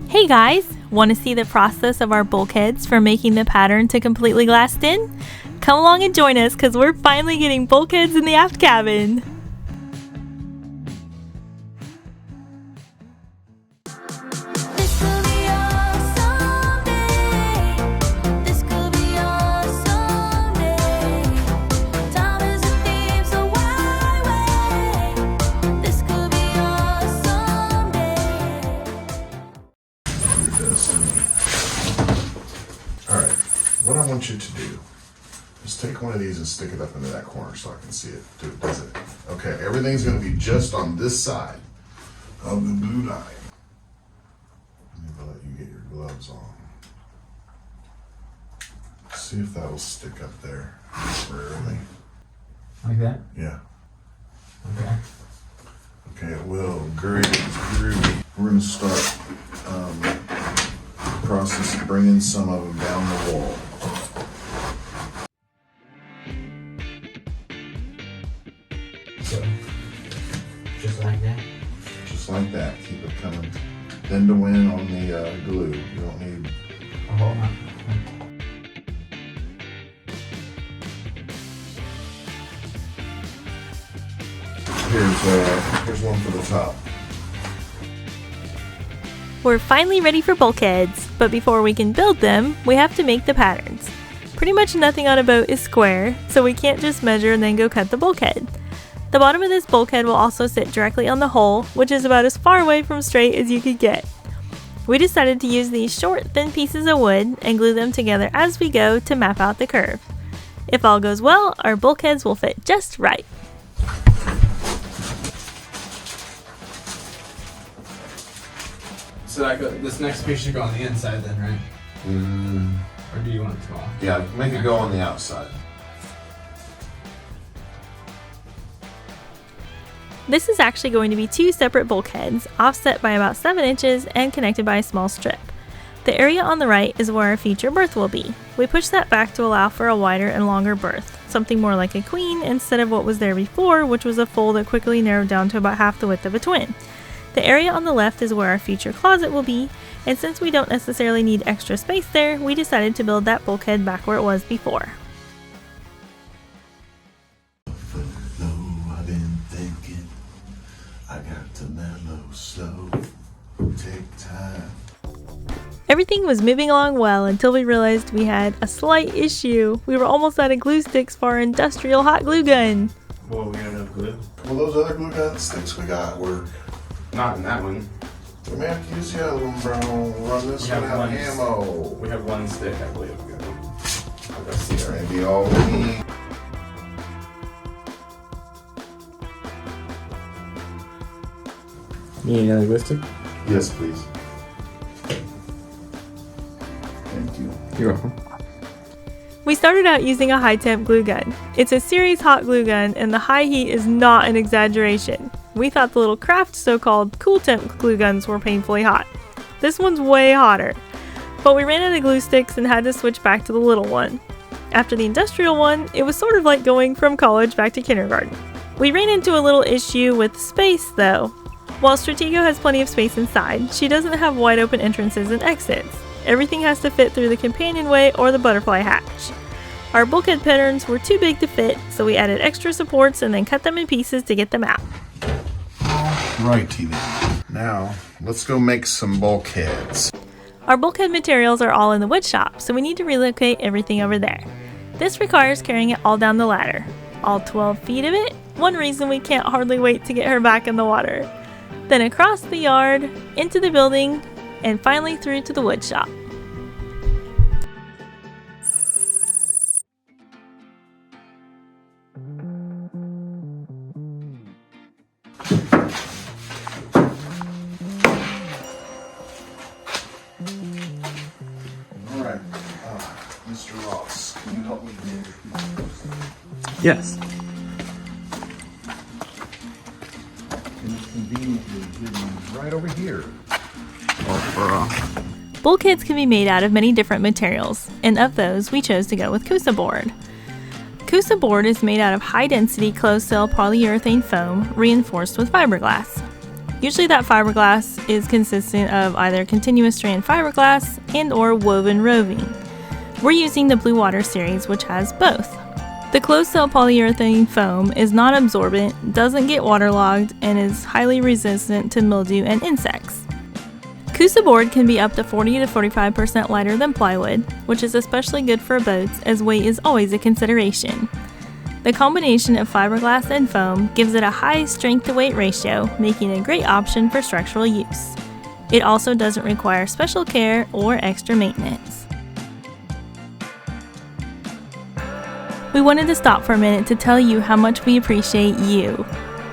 Hey guys, want to see the process of our bulkheads from making the pattern to completely glassed in? Come along and join us because we're finally getting bulkheads in the aft cabin. Alright, what I want you to do is take one of these and stick it up into that corner so I can see it. Does it? Okay, everything's going to be just on this side of the blue line. Let me let you get your gloves on. See if that will stick up there temporarily. Like that? Yeah. Okay. Okay, it will. Great, groovy. We're going to start the process of bringing some of them down the wall. So, just like that? Just like that. Keep it coming. Bend to win on the glue. You don't need... A whole lot. Here's one for the top. We're finally ready for bulkheads, but before we can build them, we have to make the patterns. Pretty much nothing on a boat is square, so we can't just measure and then go cut the bulkhead. The bottom of this bulkhead will also sit directly on the hull, which is about as far away from straight as you could get. We decided to use these short, thin pieces of wood and glue them together as we go to map out the curve. If all goes well, our bulkheads will fit just right. So this next piece should go on the inside then, right? Or do you want it to go off? Yeah, make it go on the outside. This is actually going to be two separate bulkheads, offset by about 7 inches and connected by a small strip. The area on the right is where our future berth will be. We pushed that back to allow for a wider and longer berth, something more like a queen instead of what was there before, which was a full that quickly narrowed down to about half the width of a twin. The area on the left is where our future closet will be, and since we don't necessarily need extra space there, we decided to build that bulkhead back where it was before. I've been thinking, I got to mellow slow, take time. Everything was moving along well until we realized we had a slight issue. We were almost out of glue sticks for our industrial hot glue gun. Well, we got enough glue. Well, those other glue gun sticks we got work. Not in that one. We may have to use the other one, bro. Run this one out of ammo. We have one stick, I believe. I'll go see it. Maybe all we need. You need another glue stick? Yes, please. Thank you. You're welcome. We started out using a high temp glue gun. It's a series hot glue gun and the high heat is not an exaggeration. We thought the little craft so-called cool temp glue guns were painfully hot. This one's way hotter. But we ran out of glue sticks and had to switch back to the little one. After the industrial one, it was sort of like going from college back to kindergarten. We ran into a little issue with space though. While Stratego has plenty of space inside, she doesn't have wide open entrances and exits. Everything has to fit through the companionway or the butterfly hatch. Our bulkhead patterns were too big to fit, so we added extra supports and then cut them in pieces to get them out. Righty then. Now, let's go make some bulkheads. Our bulkhead materials are all in the wood shop, so we need to relocate everything over there. This requires carrying it all down the ladder. All 12 feet of it, one reason we can't hardly wait to get her back in the water. Then across the yard, into the building, and finally through to the wood shop. Alright, Mr. Ross, can you help me here? Yes. And it's conveniently hidden right over here. Bulkheads can be made out of many different materials, and of those, we chose to go with Coosa board. Coosa board is made out of high-density closed-cell polyurethane foam reinforced with fiberglass. Usually that fiberglass is consistent of either continuous strand fiberglass and or woven roving. We're using the Blue Water series, which has both. The closed cell polyurethane foam is not absorbent, doesn't get waterlogged, and is highly resistant to mildew and insects. Coosa board can be up to 40 to 45% lighter than plywood, which is especially good for boats as weight is always a consideration. The combination of fiberglass and foam gives it a high strength to weight ratio, making it a great option for structural use. It also doesn't require special care or extra maintenance. We wanted to stop for a minute to tell you how much we appreciate you.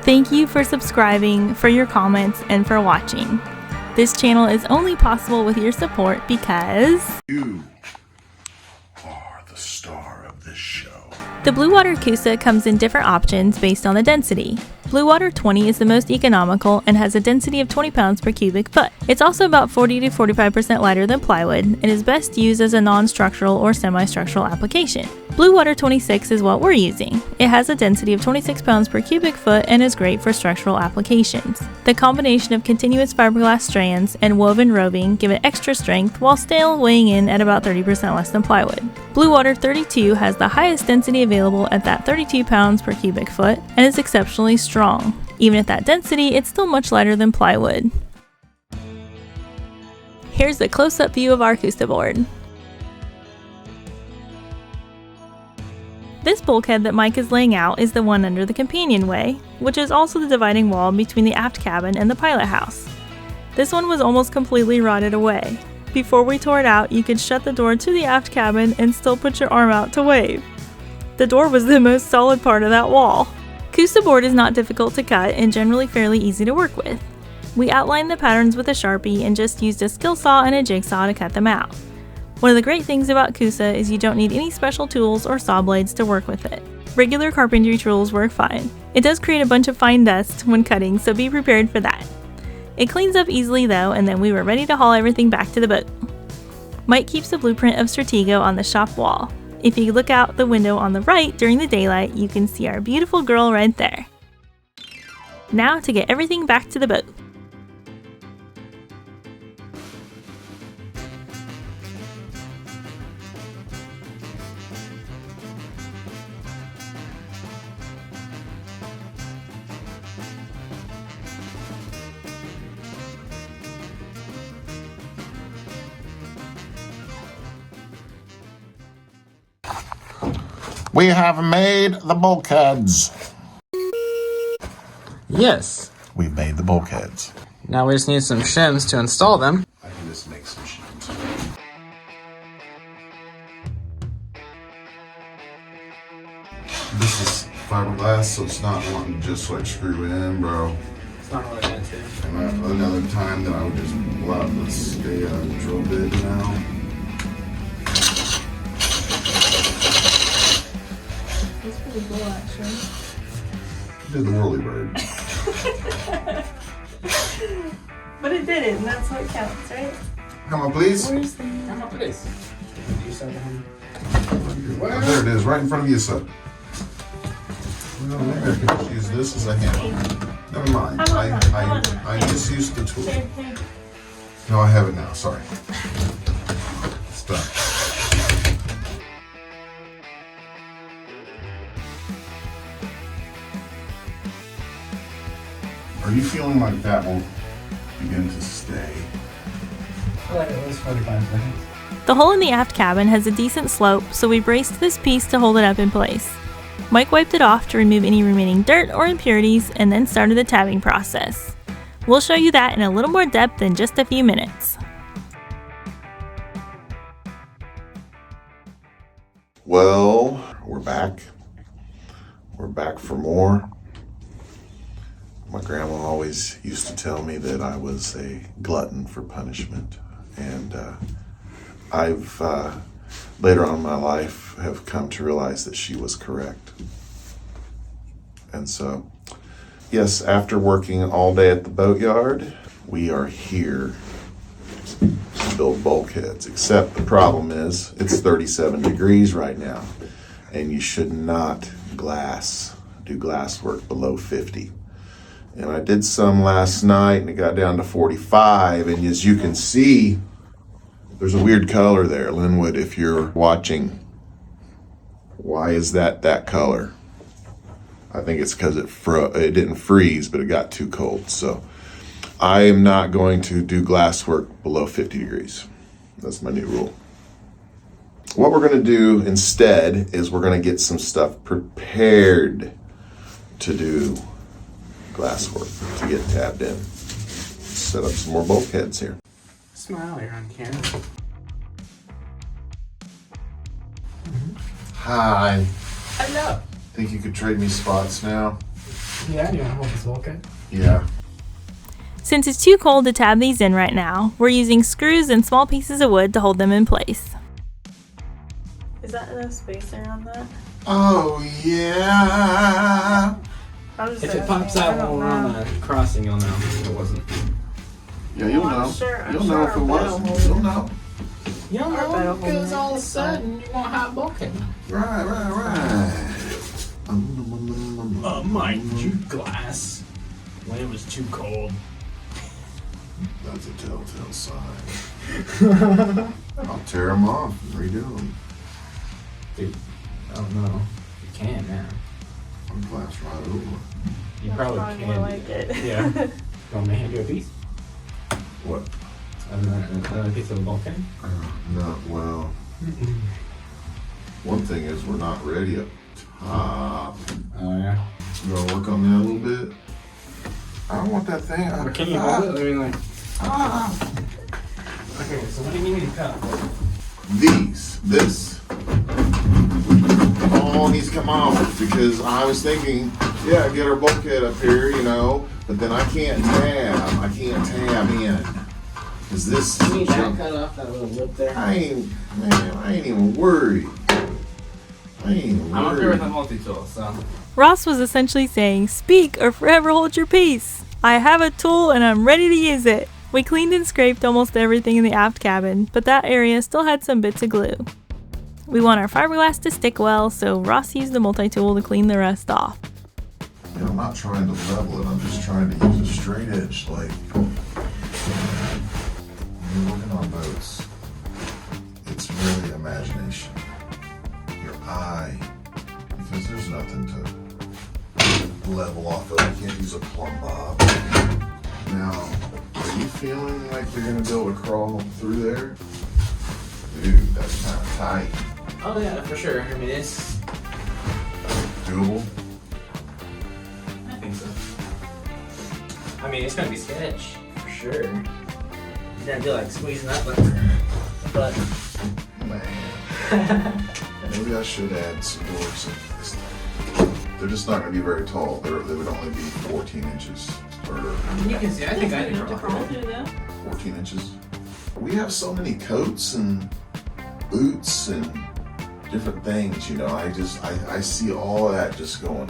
Thank you for subscribing, for your comments, and for watching. This channel is only possible with your support because You are the star of this show. the Blue Water Coosa comes in different options based on the density. Blue Water 20 is the most economical and has a density of 20 pounds per cubic foot. It's also about 40 to 45% lighter than plywood and is best used as a non-structural or semi-structural application. Blue Water 26 is what we're using. It has a density of 26 pounds per cubic foot and is great for structural applications. The combination of continuous fiberglass strands and woven roving give it extra strength while still weighing in at about 30% less than plywood. Blue Water 32 has the highest density available at that 32 pounds per cubic foot and is exceptionally strong. Even at that density, it's still much lighter than plywood. Here's the close-up view of our Coosa board. This bulkhead that Mike is laying out is the one under the companionway, which is also the dividing wall between the aft cabin and the pilot house. This one was almost completely rotted away. Before we tore it out, you could shut the door to the aft cabin and still put your arm out to wave. The door was the most solid part of that wall. Coosa board is not difficult to cut and generally fairly easy to work with. We outlined the patterns with a Sharpie and just used a skill saw and a jigsaw to cut them out. One of the great things about Coosa is you don't need any special tools or saw blades to work with it. Regular carpentry tools work fine. It does create a bunch of fine dust when cutting, so be prepared for that. It cleans up easily though, and then we were ready to haul everything back to the boat. Mike keeps a blueprint of Stratego on the shop wall. If you look out the window on the right during the daylight, you can see our beautiful girl right there. Now to get everything back to the boat. We have made the bulkheads. Yes. We've made the bulkheads. Now we just need some shims to install them. I can just make some shims. This is fiberglass, so it's not wanting to just like screw in, bro. It's not really meant to. And another time that I would just pull out this drill bit now. That's pretty cool actually. Did the whirly bird. But it did it, and that's what counts, right? Come on, please. Where's the... Come up, please. You said Oh, there it is, right in front of you, son. Well, maybe I can just use this as a handle. Never mind. I just used the tool. Here, here. No, I have it now. Sorry. It's done. Are you feeling like that will begin to stay? like it was 45 seconds. The hole in the aft cabin has a decent slope, so we braced this piece to hold it up in place. Mike wiped it off to remove any remaining dirt or impurities and then started the tabbing process. We'll show you that in a little more depth in just a few minutes. Well, we're back. We're back for more. My grandma always used to tell me that I was a glutton for punishment. And I've, later on in my life, have come to realize that she was correct. And so, yes, after working all day at the boatyard, we are here to build bulkheads. Except the problem is, it's 37 degrees right now. And you should not do glass work below 50. And I did some last night and it got down to 45. And as you can see, there's a weird color there. Linwood, if you're watching, why is that color? I think it's because it didn't freeze, but it got too cold. So I am not going to do glass work below 50 degrees. That's my new rule. What we're going to do instead is we're going to get some stuff prepared to do glass work, to get tabbed in. Set up some more bulkheads here. Smile, you're on camera. Hi. Hello. Think you could trade me spots now? Yeah, you want to hold this bulkhead? Yeah. Since it's too cold to tab these in right now, we're using screws and small pieces of wood to hold them in place. Is that enough space around that? Oh, yeah. If it pops out when we're on the crossing, you'll know if it wasn't. Yeah, you'll I'm know. sure- I'm You'll sure know if it our wasn't. bed will You'll know. You'll Our bed will know hold because it. all of a It's fine. sudden you won't have bulkhead. Right. Mind you, glass. When it was too cold. That's a telltale sign. I'll tear them off and redo them. Dude, I don't know. You can now. I'm glass right over. You That's probably probably can. more like it. Yeah. You want me to hand you a piece? What? Another piece of the bulkhead? No, well, one thing is we're not ready up top. Oh, yeah. You wanna work on that a little bit? I don't want that thing. Or can you hold it? I mean, like. Okay, so what do you need to cut? This all needs to come off because I was thinking, yeah, get our bulkhead up here, you know, but then I can't tab in. Is this You need that junk? cut off that little lip there. I ain't even worried. I'm up here with a multi-tool, so. Ross was essentially saying, "Speak or forever hold your peace. I have a tool and I'm ready to use it." We cleaned and scraped almost everything in the aft cabin, but that area still had some bits of glue. We want our fiberglass to stick well, so Ross used the multi-tool to clean the rest off. You know, I'm not trying to level it. I'm just trying to use a straight edge. Like when you're working on boats, it's really imagination. Your eye, because there's nothing to level off of. You can't use a plumb bob. Now, are you feeling like you're gonna be able to crawl through there? Dude, that's kind of tight. Oh, yeah, for sure. I mean, it's. Doable? I think so. I mean, it's gonna be sketch, for sure. You're gonna be like squeezing that but. Man. Maybe I should add some doors into this thing. They're just not gonna be very tall. They would only be 14 inches. Or You can see, I think I did wrong. 14 inches. We have so many coats and boots and different things, you know. I see all of that just going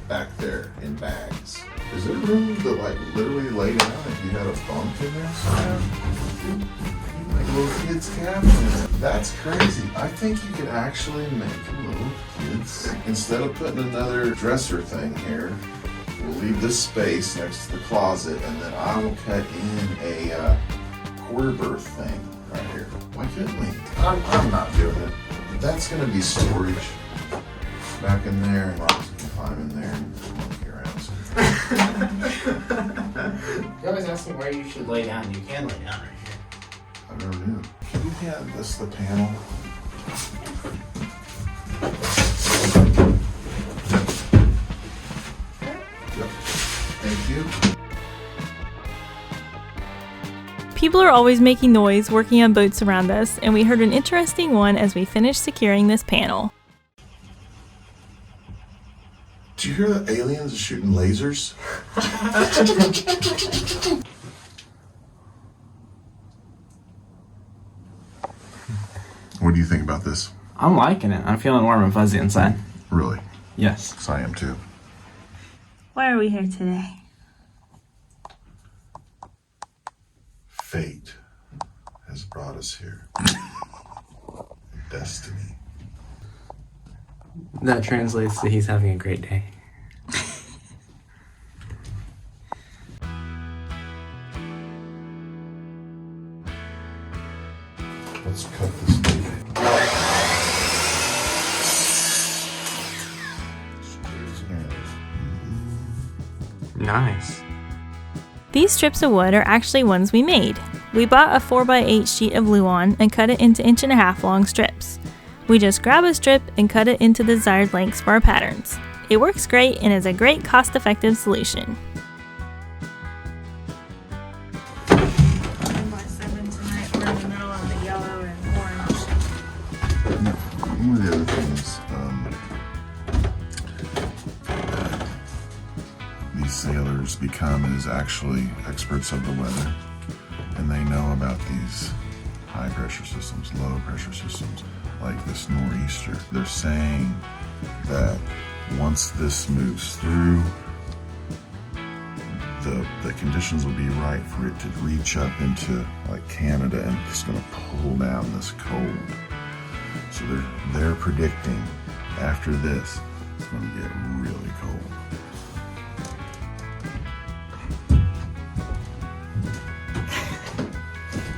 back there in bags. Is there room to like literally lay down if you had a bunk in there? So like a little kid's cabin. That's crazy. I think you could actually make a little kid's, instead of putting another dresser thing here, we'll leave this space next to the closet, and then I will cut in a quarter berth thing right here. Why couldn't we? I'm not doing it. That's gonna be storage back in there, and Ross can climb in there and monkey around. You always ask me where you should lay down. You can lay down right here. I never knew. Can you hand this the panel? Yep. Thank you. People are always making noise working on boats around us, and we heard an interesting one as we finished securing this panel. Did you hear that aliens are shooting lasers? What do you think about this? I'm liking it. I'm feeling warm and fuzzy inside. Really? Yes. Yes, I am too. Why are we here today? Fate has brought us here. Destiny. That translates to he's having a great day. let's cut this big. Nice. These strips of wood are actually ones we made. We bought a 4x8 sheet of Luan and cut it into 1.5-inch long strips. We just grab a strip and cut it into the desired lengths for our patterns. It works great and is a great cost-effective solution. One of the other things, these sailors become is actually experts of the weather, and they know about these high pressure systems, low pressure systems, like this nor'easter. They're saying that once this moves through, the conditions will be right for it to reach up into like Canada, and it's going to pull down this cold. So they're predicting after this, it's going to get really cold.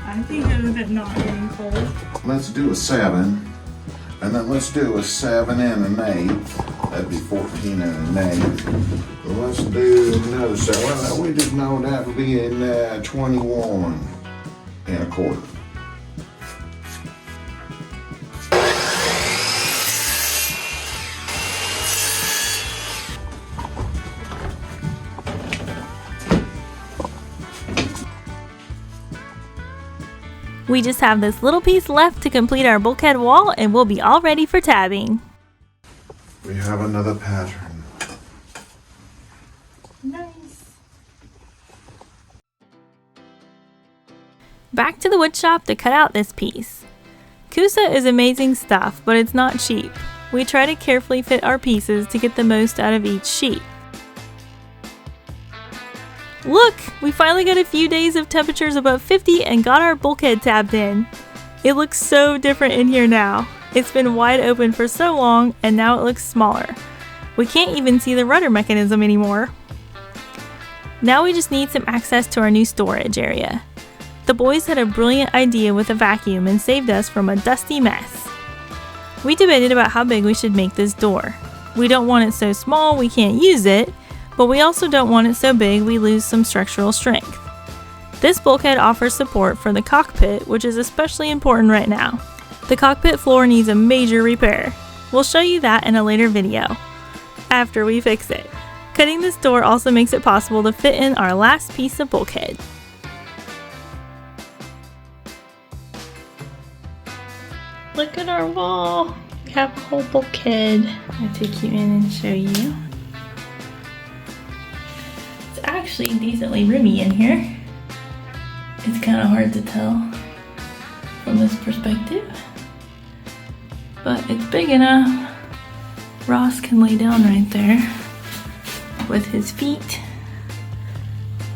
I think of it not getting cold. Let's do a 7, and then let's do a 7 and an 8. That'd be 14 and an 8. Let's do another 7. Well, we just know that would be in 21 and a quarter. We just have this little piece left to complete our bulkhead wall and we'll be all ready for tabbing. We have another pattern. Nice. Back to the wood shop to cut out this piece. Coosa is amazing stuff, but it's not cheap. We try to carefully fit our pieces to get the most out of each sheet. Look! We finally got a few days of temperatures above 50 and got our bulkhead tabbed in. It looks so different in here now. It's been wide open for so long and now it looks smaller. We can't even see the rudder mechanism anymore. Now we just need some access to our new storage area. The boys had a brilliant idea with a vacuum and saved us from a dusty mess. We debated about how big we should make this door. We don't want it so small we can't use it, but we also don't want it so big we lose some structural strength. This bulkhead offers support for the cockpit, which is especially important right now. The cockpit floor needs a major repair. We'll show you that in a later video, after we fix it. Cutting this door also makes it possible to fit in our last piece of bulkhead. Look at our wall. We have a whole bulkhead. I'll take you in and show you. It's actually decently roomy in here. It's kind of hard to tell from this perspective, but it's big enough. Ross can lay down right there with his feet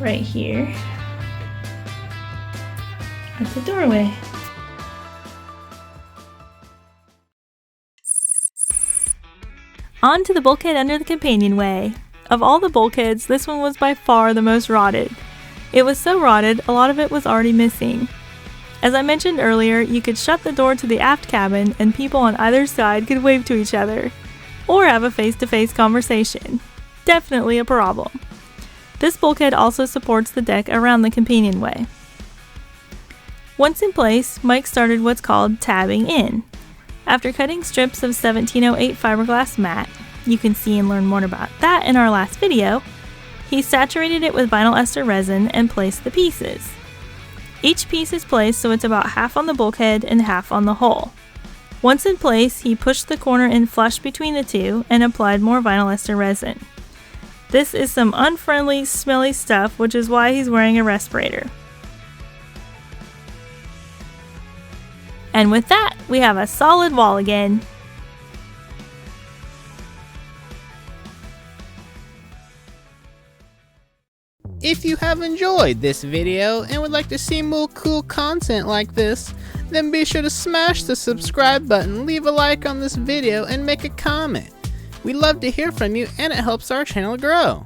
right here at the doorway. On to the bulkhead under the companionway. Of all the bulkheads, this one was by far the most rotted. It was so rotted, a lot of it was already missing. As I mentioned earlier, you could shut the door to the aft cabin and people on either side could wave to each other, or have a face-to-face conversation. Definitely a problem. This bulkhead also supports the deck around the companionway. Once in place, Mike started what's called tabbing in. After cutting strips of 1708 fiberglass mat, you can see and learn more about that in our last video, he saturated it with vinyl ester resin and placed the pieces. Each piece is placed so it's about half on the bulkhead and half on the hull. Once in place, he pushed the corner in flush between the two and applied more vinyl ester resin. This is some unfriendly, smelly stuff, which is why he's wearing a respirator. And with that, we have a solid wall again. If you have enjoyed this video and would like to see more cool content like this, then be sure to smash the subscribe button, leave a like on this video, and make a comment. We love to hear from you and it helps our channel grow.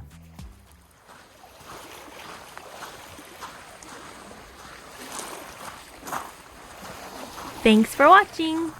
Thanks for watching!